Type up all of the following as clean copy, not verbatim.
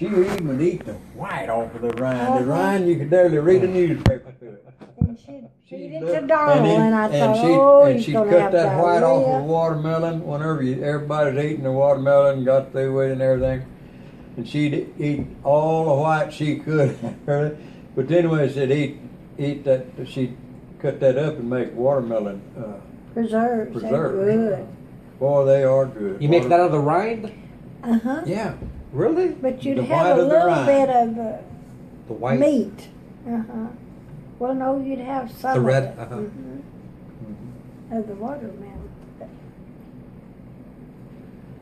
She even eat the white off of the rind. The rind, you could barely read a newspaper through it. And she'd feed it to Donald, and I thought, she'd cut that white off of watermelon whenever everybody's eating the watermelon, got through with it and everything. And she'd eat all the white she could. But then when she said eat that, she'd cut that up and make watermelon preserves. Good. Boy, they are good. You make that out of the rind? Uh-huh. Yeah. Really? But you'd have a little bit of the white meat. Uh-huh. Well, no, you'd have some the red, of it. Of the watermelon.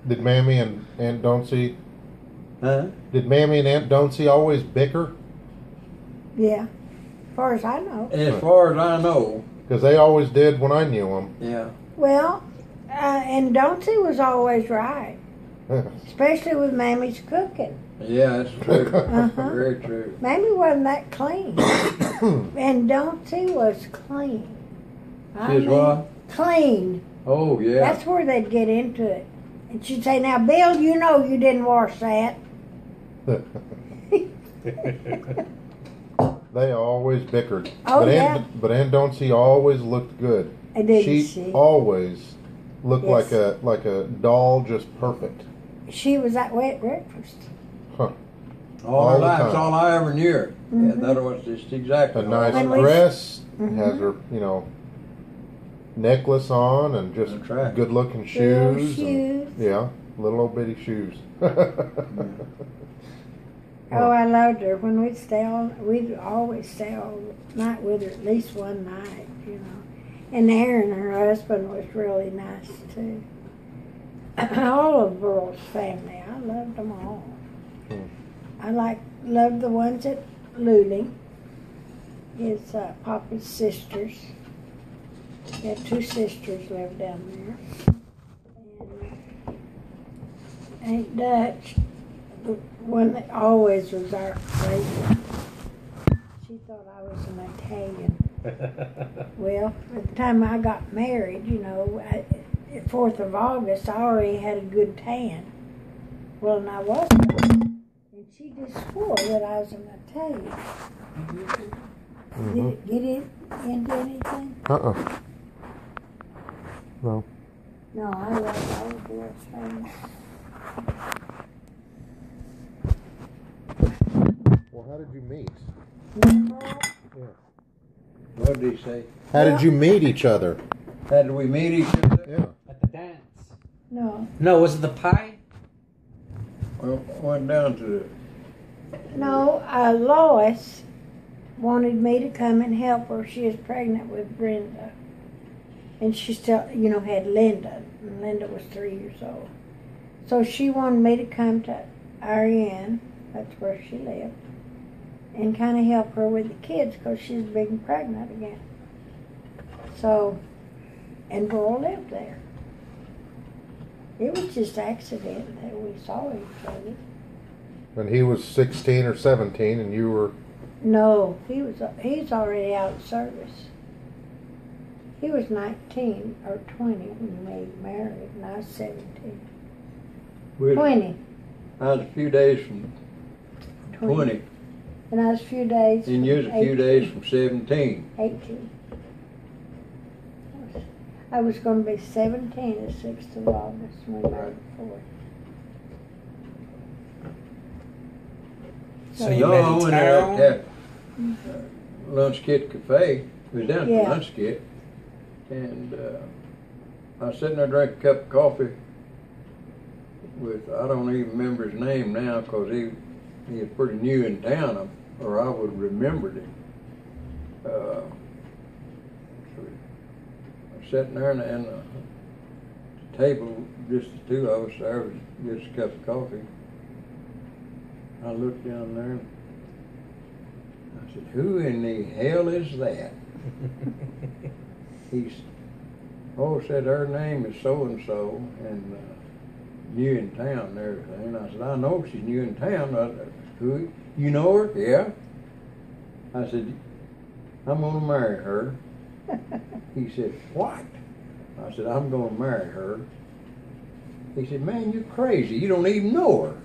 Did Mammy and Aunt Don'tsy? Huh? Did Mammy and Aunt Don'tsy always bicker? Yeah, as far as I know. As far as I know. Because they always did when I knew them. Yeah. Well, and Don'tsy was always right. Especially with Mammy's cooking. Yeah, that's true. Very true. Mammy wasn't that clean. And Don'tsy was clean. She's what? Clean. Oh, yeah. That's where they'd get into it. And she'd say, now, Bill, you know you didn't wash that. They always bickered. Oh, but but Aunt Don'tsy always looked good. She always looked like a doll, just perfect. She was that way at breakfast. Huh. All her life, that's all I ever knew her. Yeah, that was just exactly. A nice dress, has her, necklace on, and just good-looking shoes. Yeah, little old bitty shoes. Oh, I loved her. When we'd always stay all night with her, at least one night, And Aaron, her husband, was really nice too. All of Burl's family, I loved them all. I loved the ones at Luling, his Papa's sisters. He had 2 sisters lived down there. And Aunt Dutch, the one that always was our favorite. She thought I was an Italian. Well, at the time I got married, 4th of August, I already had a good tan. Well, and I wasn't. And she just swore that I was an Italian. Did it get into anything? No. No, I love all the girls' family. Well, how did you meet? Yeah. What did he say? How did you meet each other? How did we meet each other? Yeah. At the dance. No. No, was it the pie? Well, went down to No, Lois wanted me to come and help her. She was pregnant with Brenda. And she still, had Linda. And Linda was 3 years old. So she wanted me to come to Ariane, that's where she lived, and kind of help her with the kids because she's big and pregnant again. So, and Burl lived there. It was just accident that we saw each other. And he was 16 or 17, and you were... No, he's already out of service. He was 19 or 20 when we married, and I was 17. 20. I was a few days from 20. And I was a few days and you was a few days from 17. 18. I was going to be 17 the 6th of August when we married before. So you met in town? At Lunch Kit Cafe. We was down at the Lunch Kit. And I was sitting there drinking a cup of coffee with, I don't even remember his name now because he was pretty new in town, or I would have remembered him. So I was sitting there and the table, just the 2 of us there, was just a cup of coffee. I looked down there and I said, who in the hell is that? He said, her name is so-and-so, and new in town and everything. I said, I know she's new in town. Who? You know her? Yeah. I said, I'm going to marry her. He said, what? I said, I'm going to marry her. He said, man, you're crazy. You don't even know her.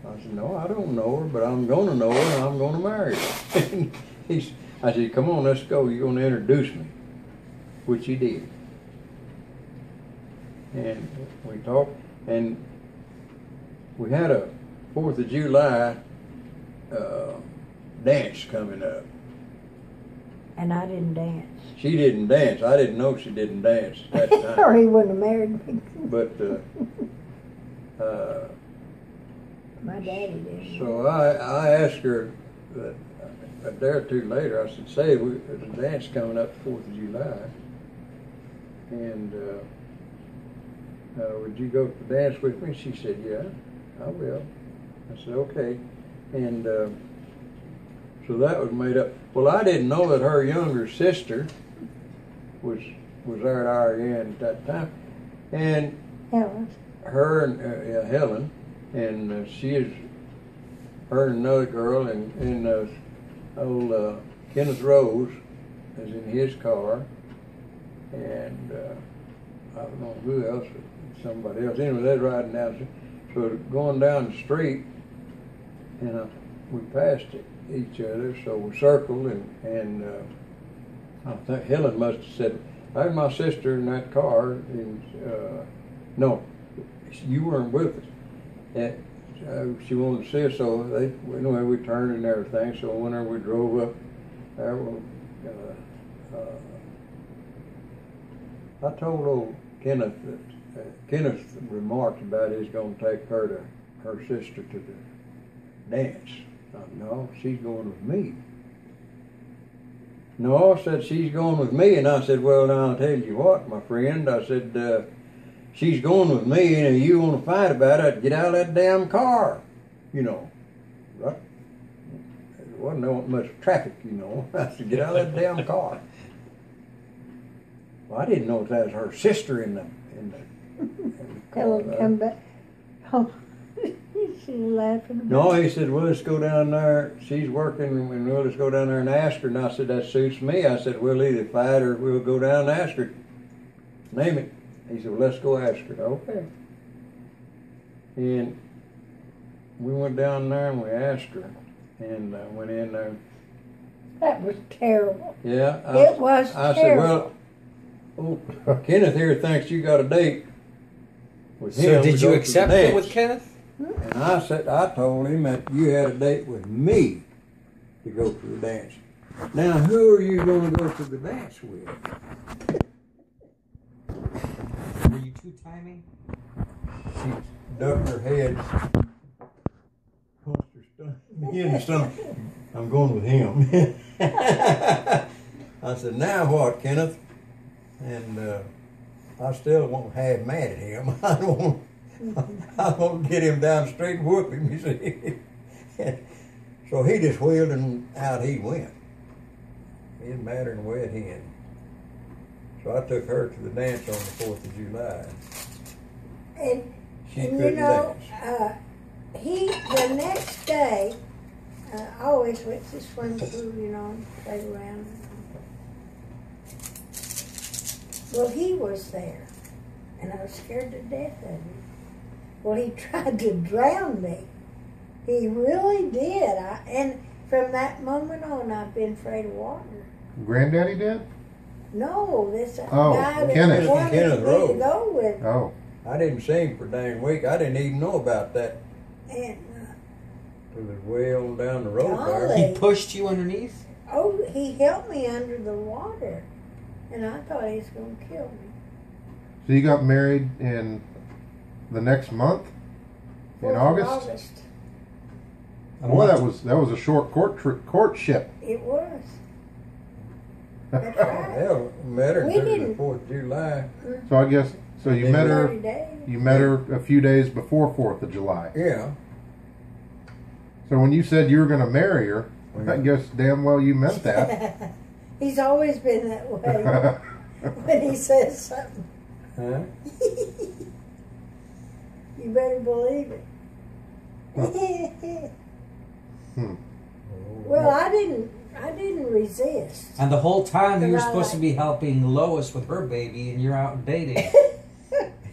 I said, no, I don't know her, but I'm going to know her and I'm going to marry her. I said, come on, let's go. You're going to introduce me, which he did. And we talked, and we had a 4th of July dance coming up. And I didn't dance. She didn't dance. I didn't know she didn't dance at that time. Or he wouldn't have married me. But My daddy did. so I asked her a day or two later. I said, "Say, there's a dance coming up 4th of July, and would you go to the dance with me?" She said, "Yeah, I will." I said, "Okay," and so that was made up. Well, I didn't know that her younger sister was there at REN at that time, and Helen. her and Helen, and she is her and another girl, and old Kenneth Rose is in his car, and I don't know who else, somebody else. Anyway, they're riding down. So going down the street, and we passed each other, so we circled, and I think Helen must have said, "I had my sister in that car," and no, you weren't with us. And she wanted to see us, so anyway, we turned and everything. So whenever we drove up there, I told old Kenneth that Kenneth remarked about he's going to take her sister to the dance. I said, "No, she's going with me." "No," said, "she's going with me." And I said, "Well, now I'll tell you what, my friend," I said, "she's going with me, and if you want to fight about it, get out of that damn car, you know." Right? There wasn't much traffic, you know. I said, "Get out of that damn car." Well, I didn't know if that was her sister in the car. Helen come back. Oh, she's laughing about No, he said, "Well, let's go down there. She's working, and we'll just go down there and ask her." And I said, "That suits me." I said, "We'll either fight or we'll go down and ask her. Name it." He said, "Well, let's go ask her." Okay. And we went down there and we asked her, and went in there. That was terrible. Yeah. It was I said, terrible. "Well, Kenneth here thinks you got a date with him." So did you accept it with Kenneth? And I told him that you had a date with me to go to the dance. Now, who are you going to go to the dance with? Were you two-timing? She ducked her head, punched her stomach, me in the stomach. "I'm going with him." I said, "Now what, Kenneth?" And I still won't half mad at him. I won't get him down the street and whoop him, you see. So he just wheeled and out he went. It didn't matter the way it ended. So I took her to the dance on the 4th of July. And She you couldn't know, dance. the next day, I always went to swim pool, you know, and played around. Well, he was there, and I was scared to death of him. Well, he tried to drown me. He really did. And from that moment on, I've been afraid of water. Granddaddy did? No, this guy Kenneth. that wanted Kenneth me Rose. to go with. Oh. I didn't see him for a dang week. I didn't even know about that And till it was way on down the road Golly. there. He pushed you underneath? he held me under the water, and I thought he was going to kill me. So you got married in the next month? In 4th of August? Boy, that was a short courtship. It was. That's right. Hell, met her We until the didn't- 4th of July. So I guess you met 30 her. days. You met her a few days before 4th of July. Yeah. So when you said you were going to marry her, I guess damn well you meant that. He's always been that way when he says something. Huh? You better believe it. Well, I didn't resist. And the whole time you were Because I supposed to be helping Lois with her baby, and you're out dating.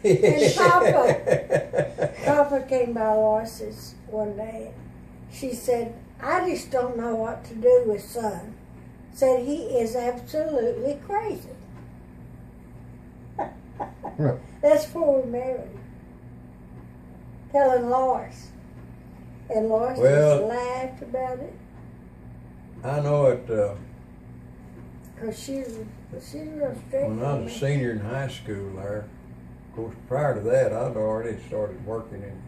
And Papa. Papa came by Lois's one day. She said, I just don't know what to do with son. Said he is absolutely crazy. That's before we married. Telling Lois. And Lois just laughed about it. I know it. Because she's real strict. When I was a senior in high school there, of course, prior to that, I'd already started working in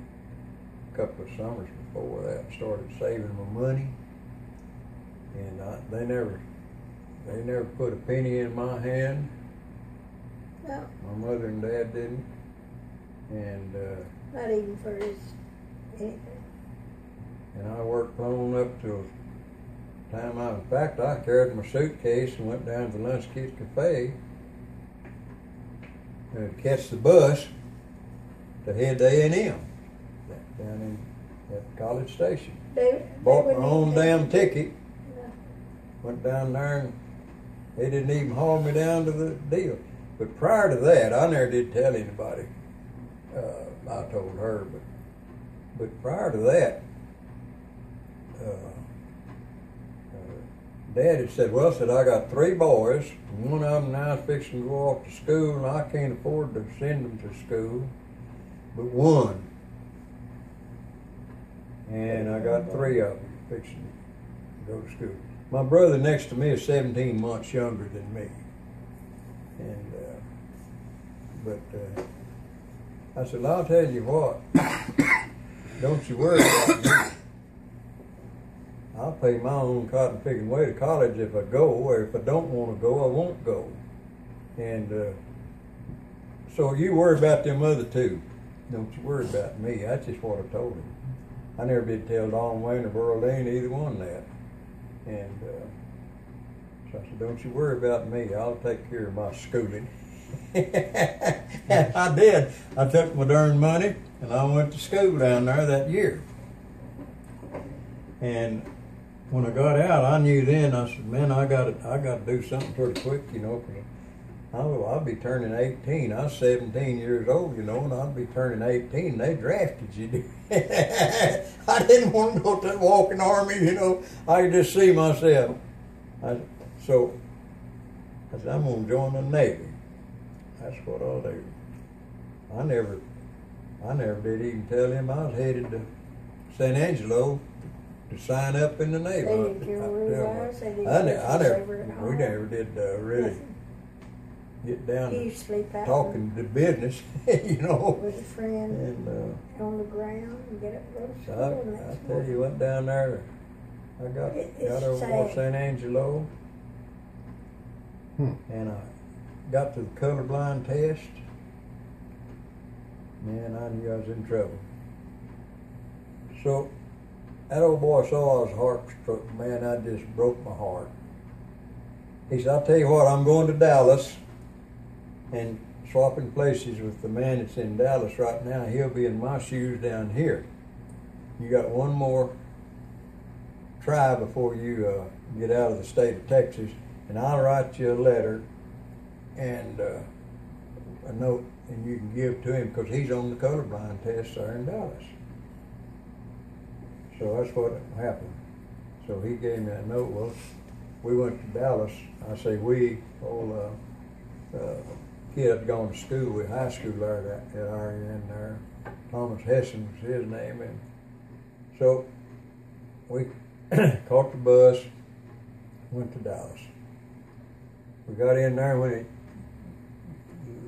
a couple of summers before that, started saving my money. And they never put a penny in my hand. No. My mother and dad didn't. And not even for his anything. And I worked on up till time in fact, I carried my suitcase and went down to the Lunch Kit Cafe to catch the bus to head to A&M down at College Station. Bought my own damn ticket. No. Went down there and they didn't even haul me down to the deal. But prior to that, I never did tell anybody. I told her, but prior to that, Dad had said, well, I got 3 boys. One of them now is fixing to go off to school, and I can't afford to send them to school, but one. And I got 3 of them fixing to go to school. My brother next to me is 17 months younger than me. And, I said, well, I'll tell you what, don't you worry about me. I'll pay my own cotton picking way to college if I go, or if I don't want to go, I won't go. And so you worry about them other 2. Don't you worry about me. That's just what I told him. I never did tell Don Wayne or Burl Lane either one that. And so I said, don't you worry about me. I'll take care of my schooling. And I did. I took my darn money and I went to school down there that year. And when I got out, I knew then, I said, man, I got to do something pretty quick, you know, because I'll be turning 18. I was 17 years old, you know, and I'll be turning 18. They drafted you. I didn't want to go to the walking army, you know. I could just see myself. So I said, I'm going to join the Navy. That's what I'll do. I never did even tell him I was headed to San Angelo to sign up in the Navy. They didn't care where you was. We never did really get down to sleep out talking to business, you know. With a friend and, on the ground and get up and go to school. I tell you, went down there. I got over to San Angelo, and I got to the colorblind test. Man, I knew I was in trouble. So that old boy saw I was heart-struck. Man, that just broke my heart. He said, I'll tell you what, I'm going to Dallas and swapping places with the man that's in Dallas right now. He'll be in my shoes down here. You got one more try before you get out of the state of Texas, and I'll write you a letter and a note, and you can give to him because he's on the colorblind test there in Dallas. So that's what happened. So he gave me a note. Well, we went to Dallas. I say we, old kid had gone to school with high school there at our end there. Thomas Hessen was his name. And so we caught the bus, went to Dallas. We got in there when it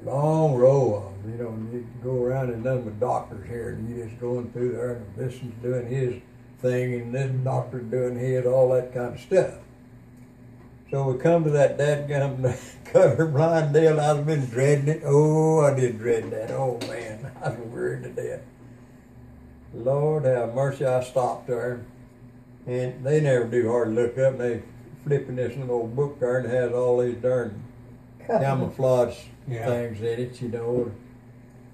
long row of them, you know, and you go around and nothing but doctors here, and you just going through there, and this is doing his thing, and this doctor doing his, all that kind of stuff. So we come to that dadgum colorblind deal. I've been dreading it. Oh, I did dread that. Oh man, I was worried to death. Lord have mercy, I stopped there, and they never do hardly look up, and they flipping this little old book there, and it has all these darn camouflage things in it, you know.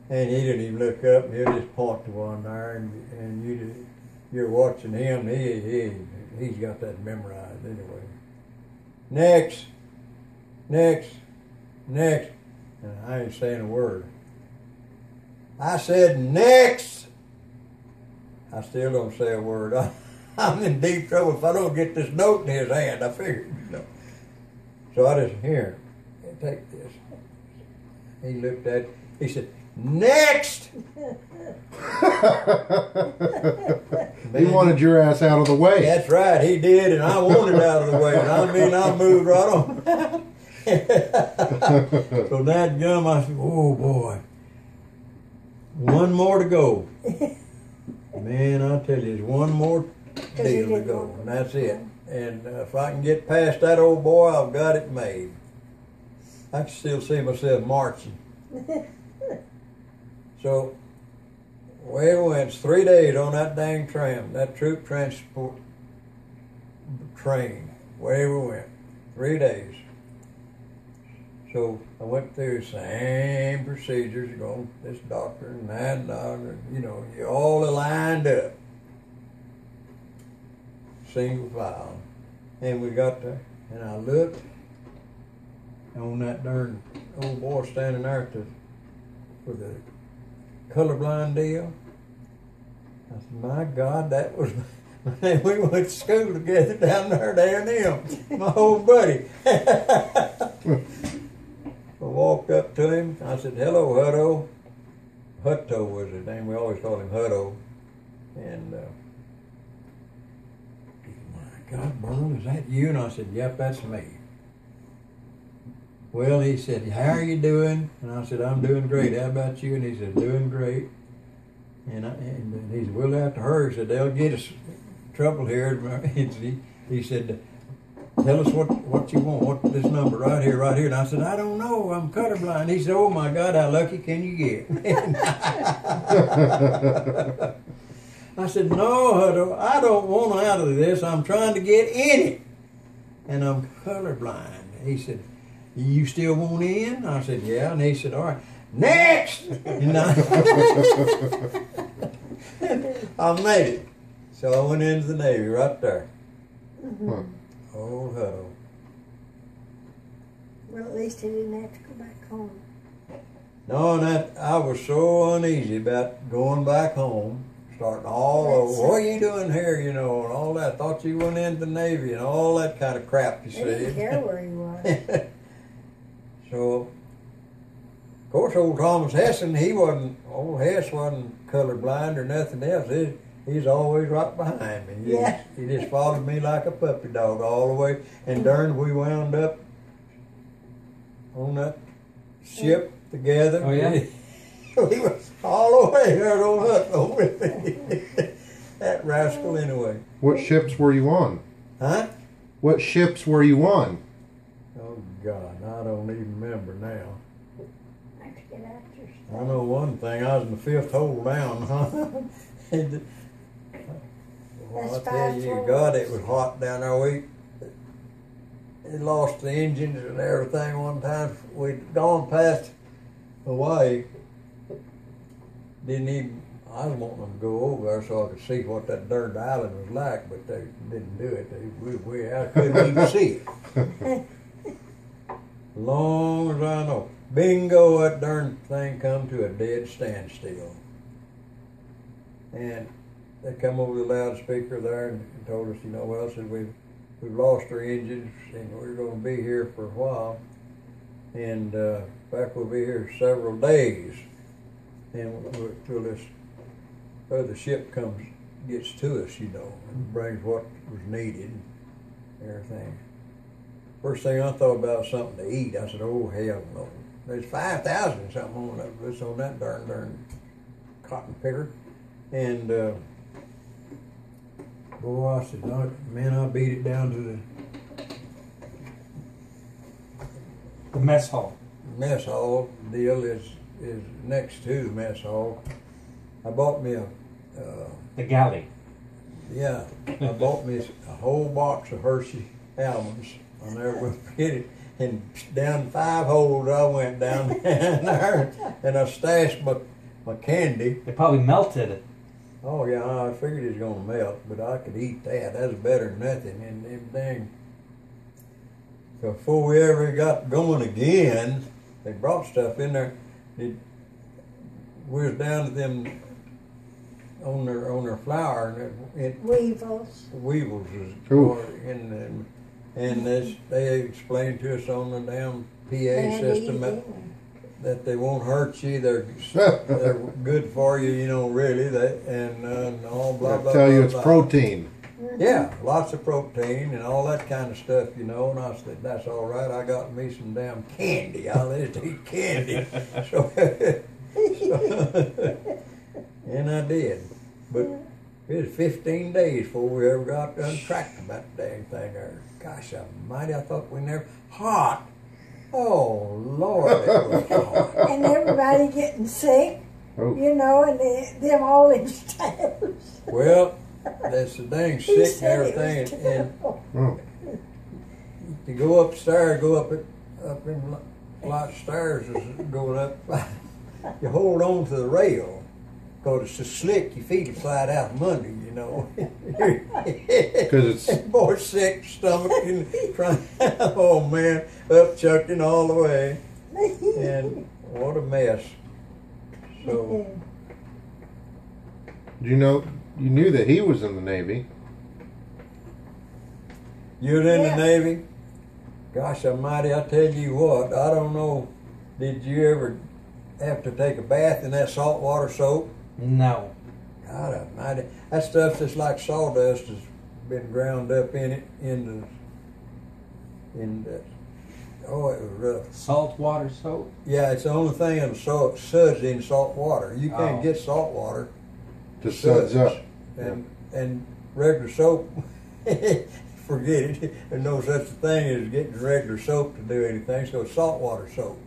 And he didn't even look up, and he'll just point to one there, and you're watching him. He's got that memorized anyway. Next. And I ain't saying a word. I said next. I still don't say a word. I'm in deep trouble if I don't get this note in his hand. I figured, you know. So I just, here, take this. He looked at it. He said, next! He wanted your ass out of the way. That's right, he did, and I wanted out of the way. And I mean, I moved right on. So that gum, I said, oh boy, one more to go. Man, I tell you, there's one more deal to go, and that's it. And if I can get past that old boy, I've got it made. I can still see myself marching. So, away we went. It's 3 days on that dang tram, that troop transport train. Away we went. 3 days. So I went through the same procedures, going to this doctor and that doctor, you know, you all lined up. Single file. And we got there, and I looked on that darn old boy standing there for the colorblind deal. I said, my God, that was, man, we went to school together down there at A&M, my old buddy. I walked up to him. I said, hello, Hutto. Hutto was his name. We always called him Hutto. And he said, my God, Burl, is that you? And I said, yep, that's me. Well, he said, how are you doing? And I said, I'm doing great. How about you? And he said, doing great. And he said, we'll have to hurry. He said, they'll get us trouble here. He said, tell us what you want, what this number right here. And I said, I don't know, I'm colorblind. He said, oh my God, how lucky can you get? I said, no, Hutto, I don't want out of this. I'm trying to get in it. And I'm colorblind. He said, you still want in? I said, yeah. And he said, all right, next! And I made it. So I went into the Navy right there. Mm-hmm. Old Hutto. Well, at least he didn't have to go back home. No, and that, I was so uneasy about going back home, starting all over. What are you doing here, you know, and all that. Thought you went into the Navy and all that kind of crap, you see. He didn't care where he was. So, of course, old Thomas Hesson, old Hess wasn't colorblind or nothing else. He's always right behind me. He just followed me like a puppy dog all the way. And darn, we wound up on that ship together. Oh, yeah? We was all the way there on Hutto with me. That rascal anyway. What ships were you on? Huh? What ships were you on? Oh, God, I don't even remember now. I have to get after I know one thing, I was in the 5th hole down. Well, I tell you, God, it was hot down there. We lost the engines and everything one time. We'd gone past Hawaii. I was wanting them to go over there so I could see what that darned island was like, but they didn't do it. I couldn't even see it. Long as I know. Bingo, that darn thing come to a dead standstill. And they come over the loudspeaker there and told us, you know, well, said we've lost our engines and we're going to be here for a while. And in fact, we'll be here several days. And till this other ship gets to us, you know, and brings what was needed and everything. First thing I thought about was something to eat. I said, oh, hell no. There's 5,000 something on that darn cotton picker. And boy, I said, man, I beat it down to The mess hall. mess hall. Deal is next to the mess hall. I bought me The galley. I bought me a whole box of Hershey almonds. I'll never will forget it. And down 5 holes I went down there, and I stashed my candy. They probably melted. Oh yeah, I figured it was gonna melt, but I could eat that. That's better than nothing. And everything. So before we ever got going again, they brought stuff in there. We was down to them on their flower, and Weevils. weevils is Oof. and this, they explained to us on the damn PA system that they won't hurt you. They're good for you, you know. Really, and all blah blah. I tell you, blah, it's blah. protein. Yeah, lots of protein and all that kind of stuff, you know. And I said, that's all right. I got me some damn candy. I like to eat candy. And I did. But it was 15 days before we ever got done tracking that dang thing there. Gosh almighty, I thought we never... Hot! Oh, Lord, it was hot. And everybody getting sick, Oh. you know, and them all in stairs. Well, that's the dang He sick and said it was everything. And terrible. Oh. to go upstairs, go up in lots of stairs is going up. You hold on to the rail because it's so slick. Your feet will slide out from under you, you know. Because it's Boy, sick stomach and trying. Oh man, up chucking all the way, and what a mess. So you knew that he was in the Navy. you're in Yeah. the Navy. Gosh almighty, I tell you what, I don't know, did you ever have to take a bath in that saltwater soap? No. God almighty, that stuff that's like sawdust has been ground up in it, oh, it was rough. Saltwater soap? Yeah, it's the only thing that's suds in salt water. You can't Oh. get salt water. Just suds up. And regular soap, forget it. There's no such thing as getting regular soap to do anything, so it's saltwater soap.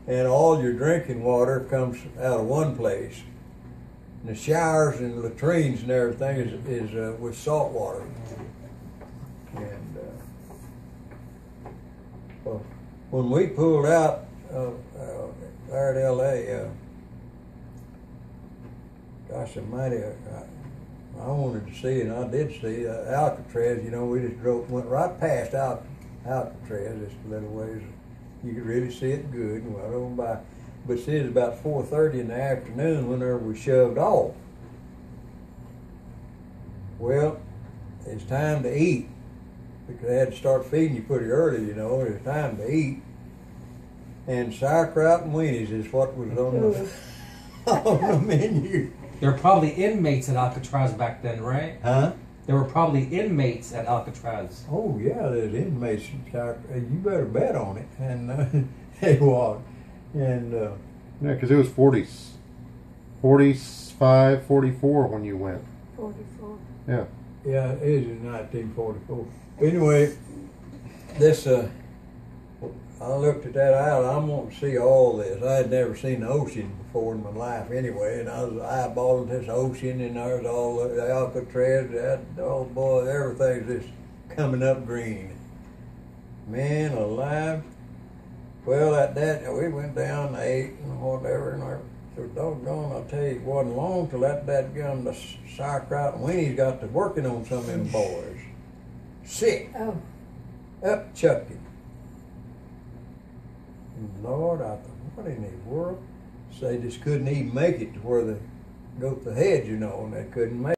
And all your drinking water comes out of one place. And the showers and latrines and everything is with salt water. And well, when we pulled out there at L.A., gosh almighty, I wanted to see, and I did see Alcatraz. You know, we just went right past Alcatraz, just a little ways. You could really see it good, and went on by. But see, it was about 4:30 in the afternoon whenever we shoved off. Well, it's time to eat because they had to start feeding you pretty early. You know, it was time to eat, and sauerkraut and weenies is what was on the menu. There were probably inmates at Alcatraz back then, right? Huh? There were probably inmates at Alcatraz. Oh yeah, there's inmates. You better bet on it. And they was, and Yeah, because it was 45, 44 when you went. 44. Yeah. yeah, it is in 1944. Anyway, this I looked at that island. I'm wanting to see all this. I had never seen the ocean before in my life anyway, and I was eyeballing this ocean, and there's all the Alcatraz. Oh boy, everything's just coming up green. Man alive. Well, at that, we went down and ate and whatever, and so doggone, I'll tell you, it wasn't long till that gum the sauerkraut and weenies got to working on some of them boys. Sick. Oh. Up chucking. Lord, I thought, what in the world? So they just couldn't even make it to where they go to the head, you know, and they couldn't make it.